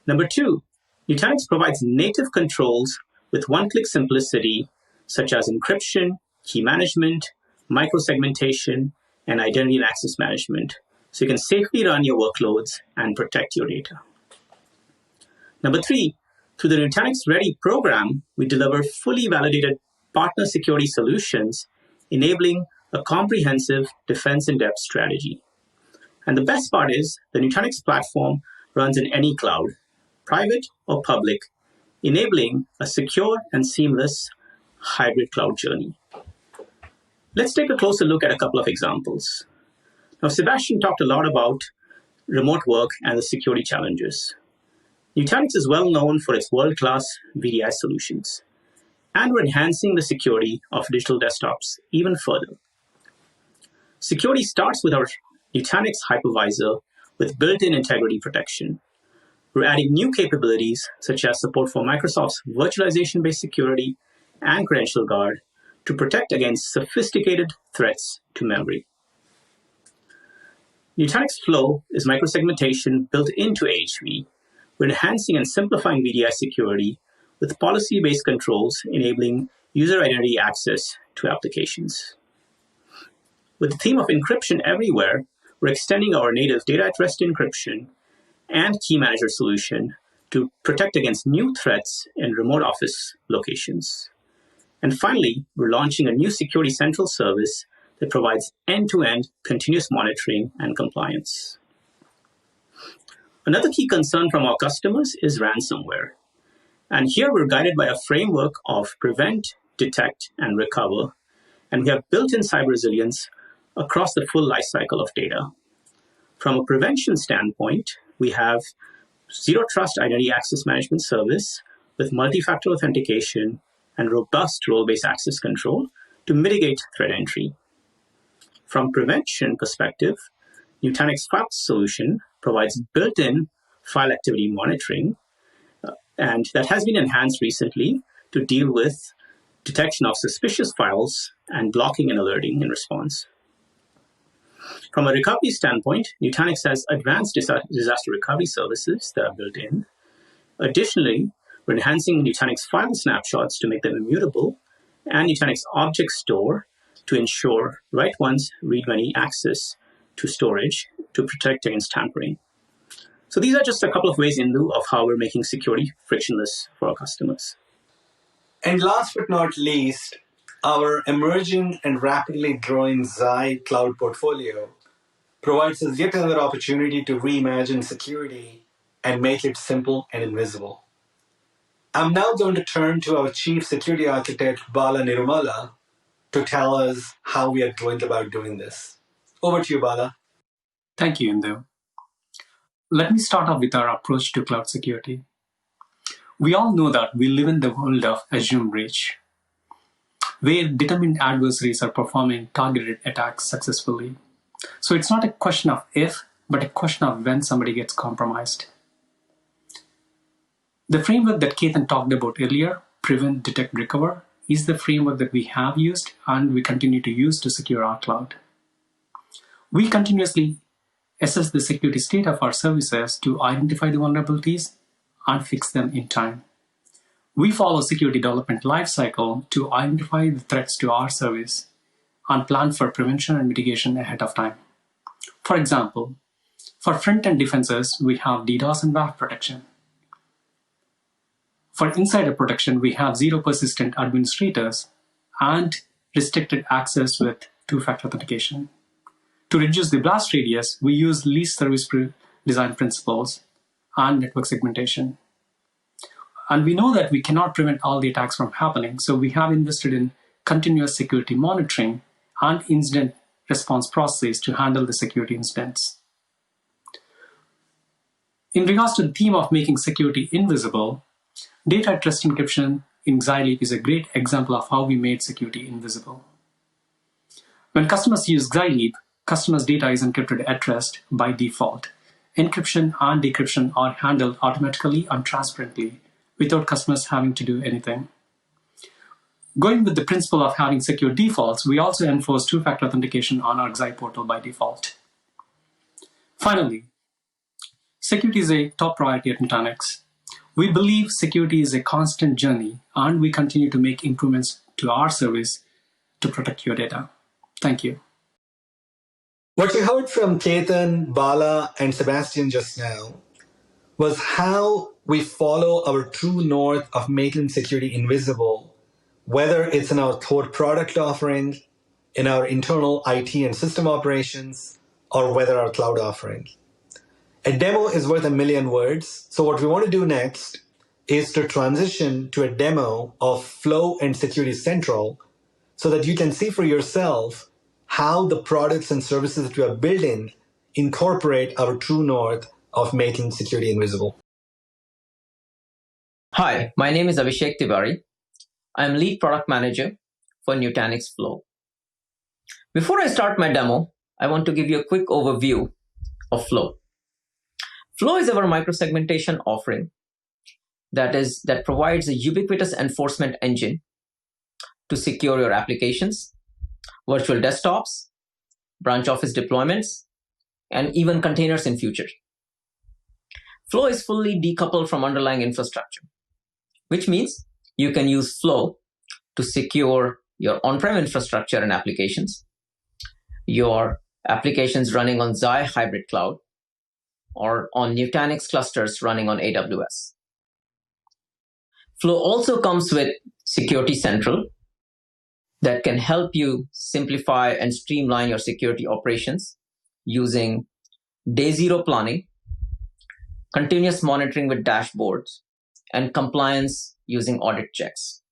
Number two, Nutanix provides native controls with one-click simplicity, such as encryption, key management, microsegmentation, and identity and access management, so you can safely run your workloads and protect your data. Number three, through the Nutanix Ready program, we deliver fully validated partner security solutions, enabling a comprehensive defense in depth strategy. And the best part is the Nutanix platform runs in any cloud, private or public, enabling a secure and seamless hybrid cloud journey. Let's take a closer look at a couple of examples. Now, Sebastian talked a lot about remote work and the security challenges. Nutanix is well known for its world-class VDI solutions, and we're enhancing the security of digital desktops even further. Security starts with our Nutanix hypervisor with built-in integrity protection. We're adding new capabilities such as support for Microsoft's virtualization-based security and credential guard to protect against sophisticated threats to memory. Nutanix Flow is microsegmentation built into AHV. We're enhancing and simplifying VDI security with policy-based controls enabling user identity access to applications. With the theme of encryption everywhere, we're extending our native data at rest encryption and key manager solution to protect against new threats in remote office locations. And finally, we're launching a new Security Central service that provides end-to-end continuous monitoring and compliance. Another key concern from our customers is ransomware. And here we're guided by a framework of prevent, detect, and recover. And we have built-in cyber resilience across the full lifecycle of data. From a prevention standpoint, we have Zero Trust Identity Access Management Service with multi-factor authentication and robust role-based access control to mitigate threat entry. From prevention perspective, Nutanix File solution provides built-in file activity monitoring, and that has been enhanced recently to deal with detection of suspicious files and blocking and alerting in response. From a recovery standpoint, Nutanix has advanced disaster recovery services that are built in. Additionally, we're enhancing Nutanix file snapshots to make them immutable, and Nutanix Object Store to ensure write-once, read-many access to storage to protect against tampering. So these are just a couple of ways in lieu of how we're making security frictionless for our customers. And last but not least, our emerging and rapidly growing Xi cloud portfolio provides us yet another opportunity to reimagine security and make it simple and invisible. I'm now going to turn to our Chief Security Architect, Bala Nirumala, to tell us how we are going about doing this. Over to you, Bala. Thank you, Indu. Let me start off with our approach to cloud security. We all know that we live in the world of assume breach, where determined adversaries are performing targeted attacks successfully. So it's not a question of if, but a question of when somebody gets compromised. The framework that Ketan talked about earlier, prevent, detect, recover, is the framework that we have used and we continue to use to secure our cloud. We continuously assess the security state of our services to identify the vulnerabilities and fix them in time. We follow security development lifecycle to identify the threats to our service and plan for prevention and mitigation ahead of time. For example, for front-end defenses, we have DDoS and WAF protection. For insider protection, we have zero persistent administrators and restricted access with two-factor authentication. To reduce the blast radius, we use least service design principles and network segmentation. And we know that we cannot prevent all the attacks from happening, so we have invested in continuous security monitoring and incident response processes to handle the security incidents. In regards to the theme of making security invisible, data at rest encryption in Xileap is a great example of how we made security invisible. When customers use Xileap, customers' data is encrypted at rest by default. Encryption and decryption are handled automatically and transparently without customers having to do anything. Going with the principle of having secure defaults, we also enforce two-factor authentication on our Xi portal by default. Finally, security is a top priority at Nutanix. We believe security is a constant journey, and we continue to make improvements to our service to protect your data. Thank you. What you heard from Ketan, Bala, and Sebastian just now was how we follow our true north of making security invisible, whether it's in our core product offering, in our internal IT and system operations, or whether our cloud offering. A demo is worth a million words, so what we want to do next is to transition to a demo of Flow and Security Central so that you can see for yourself how the products and services that we are building incorporate our true north of making security invisible. Hi, my name is Abhishek Tiwari. I'm lead product manager for Nutanix Flow. Before I start my demo, I want to give you a quick overview of Flow. Flow is our microsegmentation offering that provides a ubiquitous enforcement engine to secure your applications, virtual desktops, branch office deployments, and even containers in future. Flow is fully decoupled from underlying infrastructure, which means you can use Flow to secure your on-prem infrastructure and applications, your applications running on Xi hybrid cloud, or on Nutanix clusters running on AWS. Flow also comes with Security Central that can help you simplify and streamline your security operations using day zero planning, continuous monitoring with dashboards, and compliance using audit checks.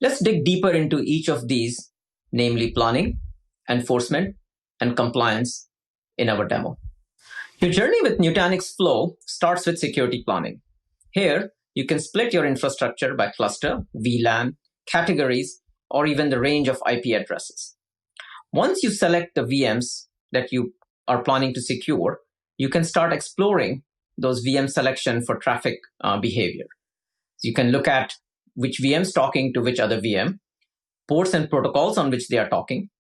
Let's dig deeper into each of these, namely planning, enforcement, and compliance in our demo. Your journey with Nutanix Flow starts with security planning. Here, you can split your infrastructure by cluster, VLAN, categories, or even the range of IP addresses. Once you select the VMs that you are planning to secure, you can start exploring those VM selection for traffic behavior. So you can look at which VM is talking to which other VM, ports and protocols on which they are talking,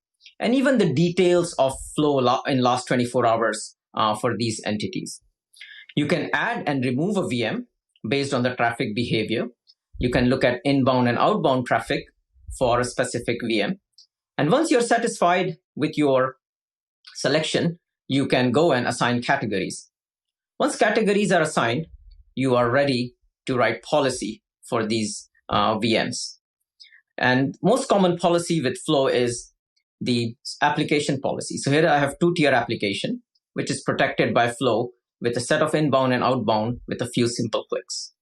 and even the details of flow in last 24 hours for these entities. You can add and remove a VM based on the traffic behavior. You can look at inbound and outbound traffic for a specific VM. And once you're satisfied with your selection, you can go and assign categories. Once categories are assigned, you are ready to write policy for these VMs. And most common policy with Flow is the application policy. So here I have two-tier application, which is protected by Flow with a set of inbound and outbound with a few simple clicks.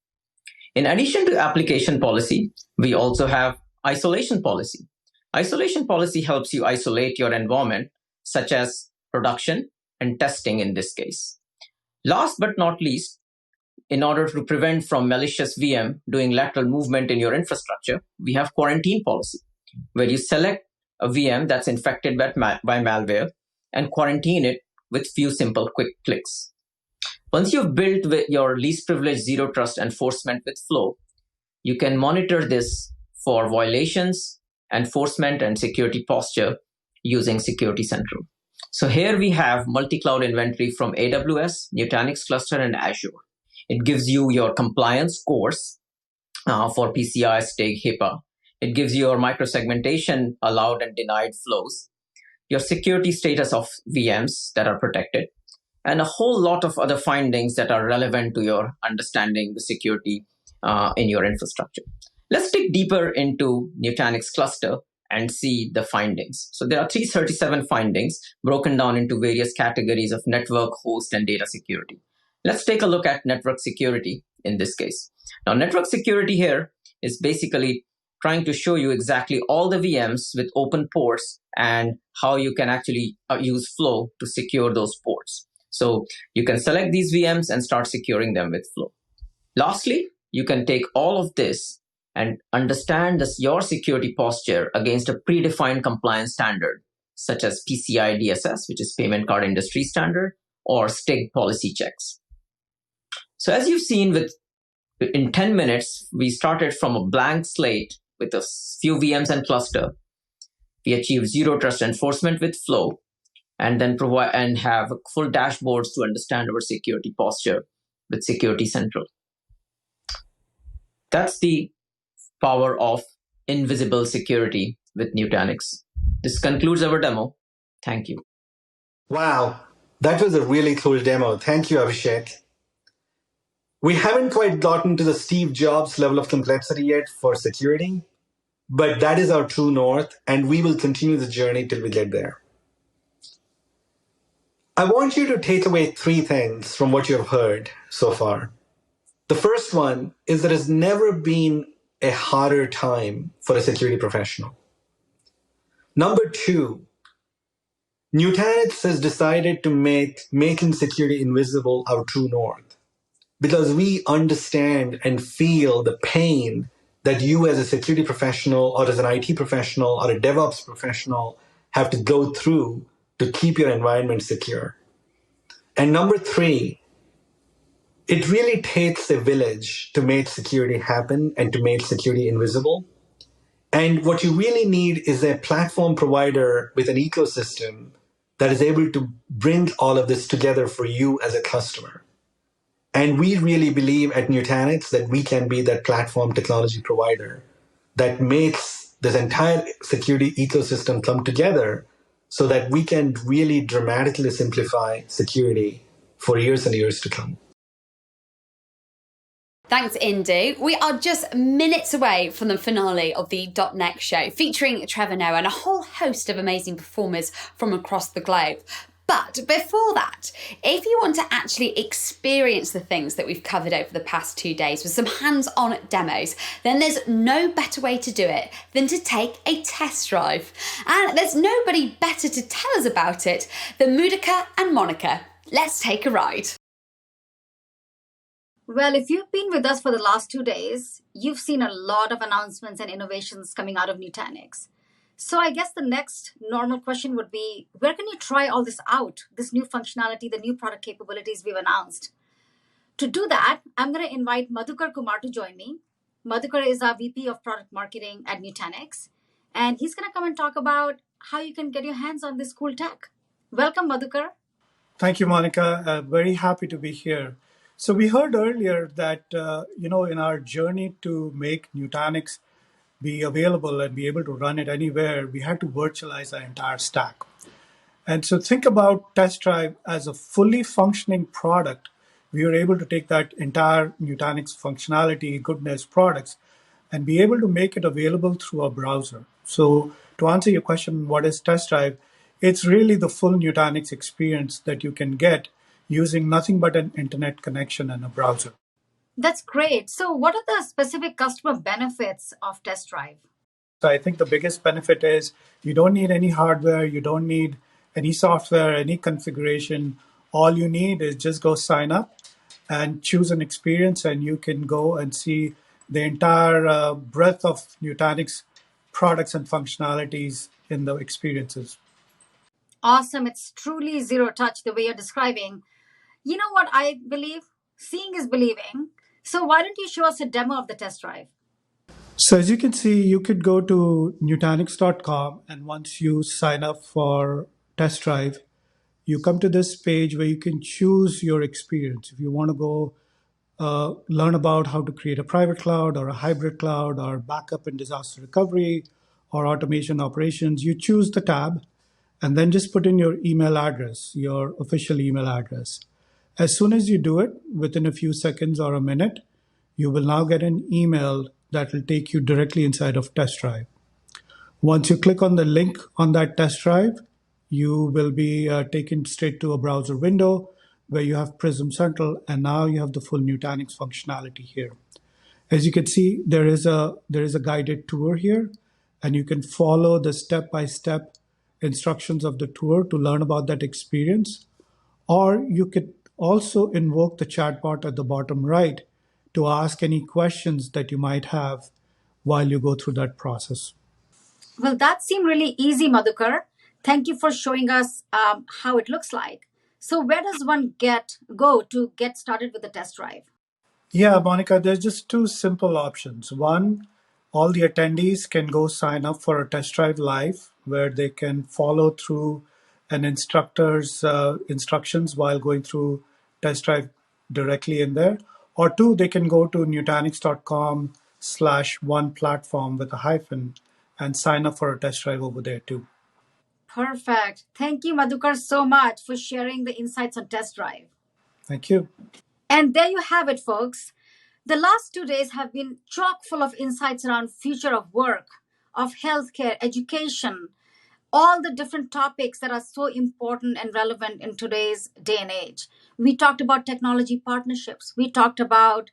In addition to application policy, we also have isolation policy. Isolation policy helps you isolate your environment, such as production and testing in this case. Last but not least, in order to prevent from malicious VM doing lateral movement in your infrastructure, we have quarantine policy, where you select a VM that's infected by malware and quarantine it with few simple quick clicks. Once you've built with your least privileged zero trust enforcement with Flow, you can monitor this for violations, enforcement, and security posture using Security Central. So here we have multi-cloud inventory from AWS, Nutanix Cluster, and Azure. It gives you your compliance scores for PCI, STIG, HIPAA. It gives you your microsegmentation allowed and denied flows, your security status of VMs that are protected, and a whole lot of other findings that are relevant to your understanding the security in your infrastructure. Let's dig deeper into Nutanix Cluster and see the findings. So there are 337 findings broken down into various categories of network, host, and data security. Let's take a look at network security in this case. Now, network security here is basically trying to show you exactly all the VMs with open ports and how you can actually use Flow to secure those ports. So you can select these VMs and start securing them with Flow. Lastly, you can take all of this and understand your security posture against a predefined compliance standard, such as PCI DSS, which is Payment Card Industry Standard, or STIG policy checks. So as you've seen, in 10 minutes, we started from a blank slate with a few VMs and cluster. We achieved zero trust enforcement with Flow, and then provide and have full dashboards to understand our security posture with Security Central. That's the power of invisible security with Nutanix. This concludes our demo. Thank you. Wow, that was a really cool demo. Thank you, Abhishek. We haven't quite gotten to the Steve Jobs level of complexity yet for security, but that is our true north, and we will continue the journey till we get there. I want you to take away 3 things from what you've heard so far. The first one is there has never been a harder time for a security professional. Number 2, Nutanix has decided to make making security invisible our true north, because we understand and feel the pain that you as a security professional or as an IT professional or a DevOps professional have to go through to keep your environment secure. And number 3, it really takes a village to make security happen and to make security invisible. And what you really need is a platform provider with an ecosystem that is able to bring all of this together for you as a customer. And we really believe at Nutanix that we can be that platform technology provider that makes this entire security ecosystem come together so that we can really dramatically simplify security for years and years to come. Thanks, Indu. We are just minutes away from the finale of the .NEXT show, featuring Trevor Noah and a whole host of amazing performers from across the globe. But before that, if you want to actually experience the things that we've covered over the past 2 days with some hands-on demos, then there's no better way to do it than to take a test drive. And there's nobody better to tell us about it than Mudika and Monica. Let's take a ride. Well, if you've been with us for the last 2 days, you've seen a lot of announcements and innovations coming out of Nutanix. So I guess the next normal question would be, where can you try all this out, this new functionality, the new product capabilities we've announced? To do that, I'm going to invite Madhukar Kumar to join me. Madhukar is our VP of Product Marketing at Nutanix, and he's going to come and talk about how you can get your hands on this cool tech. Welcome, Madhukar. Thank you, Monica. Very happy to be here. So we heard earlier that, in our journey to make Nutanix be available and be able to run it anywhere, we had to virtualize our entire stack. And so think about Test Drive as a fully functioning product. We were able to take that entire Nutanix functionality, goodness, products, and be able to make it available through a browser. So to answer your question, what is Test Drive? It's really the full Nutanix experience that you can get using nothing but an internet connection and a browser. That's great. So what are the specific customer benefits of Test Drive? So I think the biggest benefit is you don't need any hardware, you don't need any software, any configuration. All you need is just go sign up and choose an experience, and you can go and see the entire breadth of Nutanix products and functionalities in the experiences. Awesome. It's truly zero touch the way you're describing. You know what I believe? Seeing is believing. So why don't you show us a demo of the Test Drive? So as you can see, you could go to Nutanix.com, and once you sign up for test drive, you come to this page where you can choose your experience. If you want to go learn about how to create a private cloud or a hybrid cloud or backup and disaster recovery or automation operations, you choose the tab and then just put in your email address, your official email address. As soon as you do it, within a few seconds or a minute, you will now get an email that will take you directly inside of test drive. Once you click on the link on that test drive, you will be taken straight to a browser window where you have Prism Central, and now you have the full Nutanix functionality here. As you can see, there is a guided tour here, and you can follow the step-by-step instructions of the tour to learn about that experience. Or you could also invoke the chatbot at the bottom right to ask any questions that you might have while you go through that process. Well, that seemed really easy, Madhukar. Thank you for showing us how it looks like. So where does one go to get started with the test drive? Yeah, Monica, there's just two simple options. One, all the attendees can go sign up for a test drive live where they can follow through an instructor's instructions while going through test drive directly in there. Or two, they can go to nutanix.com/one-platform with a hyphen and sign up for a test drive over there too. Perfect. Thank you, Madhukar, so much for sharing the insights on test drive. Thank you. And there you have it, folks. The last 2 days have been chock full of insights around future of work, of healthcare, education, all the different topics that are so important and relevant in today's day and age. We talked about technology partnerships. We talked about,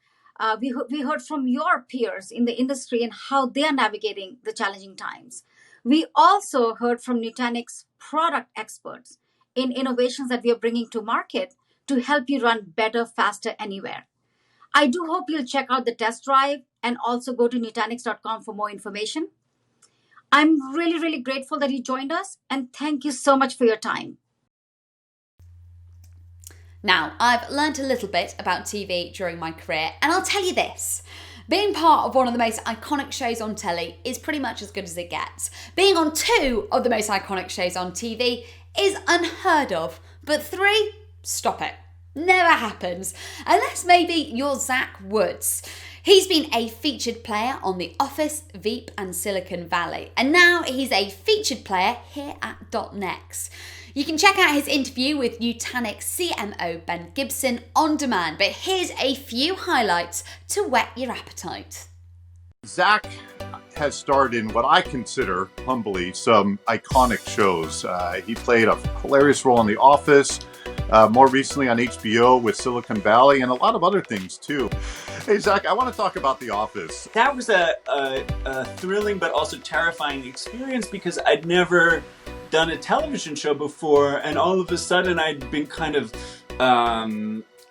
we heard from your peers in the industry and how they are navigating the challenging times. We also heard from Nutanix product experts in innovations that we are bringing to market to help you run better, faster, anywhere. I do hope you'll check out the test drive and also go to Nutanix.com for more information. I'm really, really grateful that you joined us, and thank you so much for your time. Now, I've learned a little bit about TV during my career, and I'll tell you this. Being part of one of the most iconic shows on telly is pretty much as good as it gets. Being on 2 of the most iconic shows on TV is unheard of, but 3, stop it. Never happens, unless maybe you're Zach Woods. He's been a featured player on The Office, Veep and Silicon Valley, and now he's a featured player here at .next. You can check out his interview with Nutanix CMO Ben Gibson on demand, but here's a few highlights to whet your appetite. Zach has starred in what I consider, humbly, some iconic shows. He played a hilarious role in The Office, more recently on HBO with Silicon Valley, and a lot of other things too. Hey Zach, I want to talk about The Office. That was a thrilling but also terrifying experience because I'd never done a television show before, and all of a sudden I'd been kind of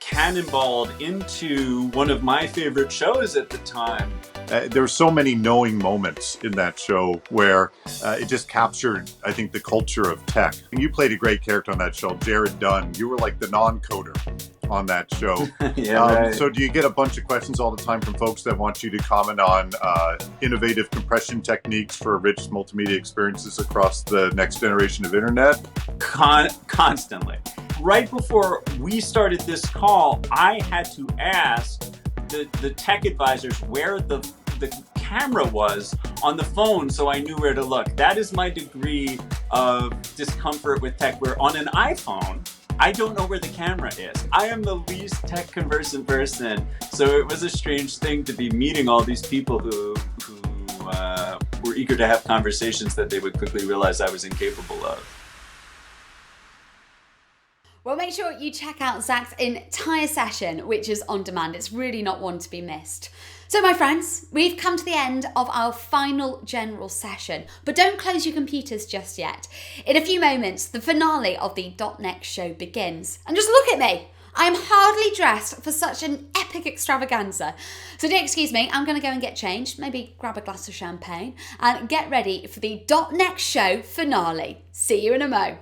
cannonballed into one of my favorite shows at the time. There were so many knowing moments in that show where it just captured, I think, the culture of tech. And you played a great character on that show, Jared Dunn. You were like the non-coder on that show. Yeah, right. So do you get a bunch of questions all the time from folks that want you to comment on innovative compression techniques for rich multimedia experiences across the next generation of internet? Constantly. Right before we started this call, I had to ask the tech advisors where the camera was on the phone so I knew where to look. That is my degree of discomfort with tech, where on an iPhone, I don't know where the camera is. I am the least tech conversant person, so it was a strange thing to be meeting all these people who were eager to have conversations that they would quickly realize I was incapable of. Well, make sure you check out Zach's entire session, which is on demand. It's really not one to be missed. So, my friends, we've come to the end of our final general session, but don't close your computers just yet. In a few moments, the finale of the .next show begins. And just look at me. I'm hardly dressed for such an epic extravaganza. So do excuse me, I'm going to go and get changed, maybe grab a glass of champagne, and get ready for the .next show finale. See you in a mo.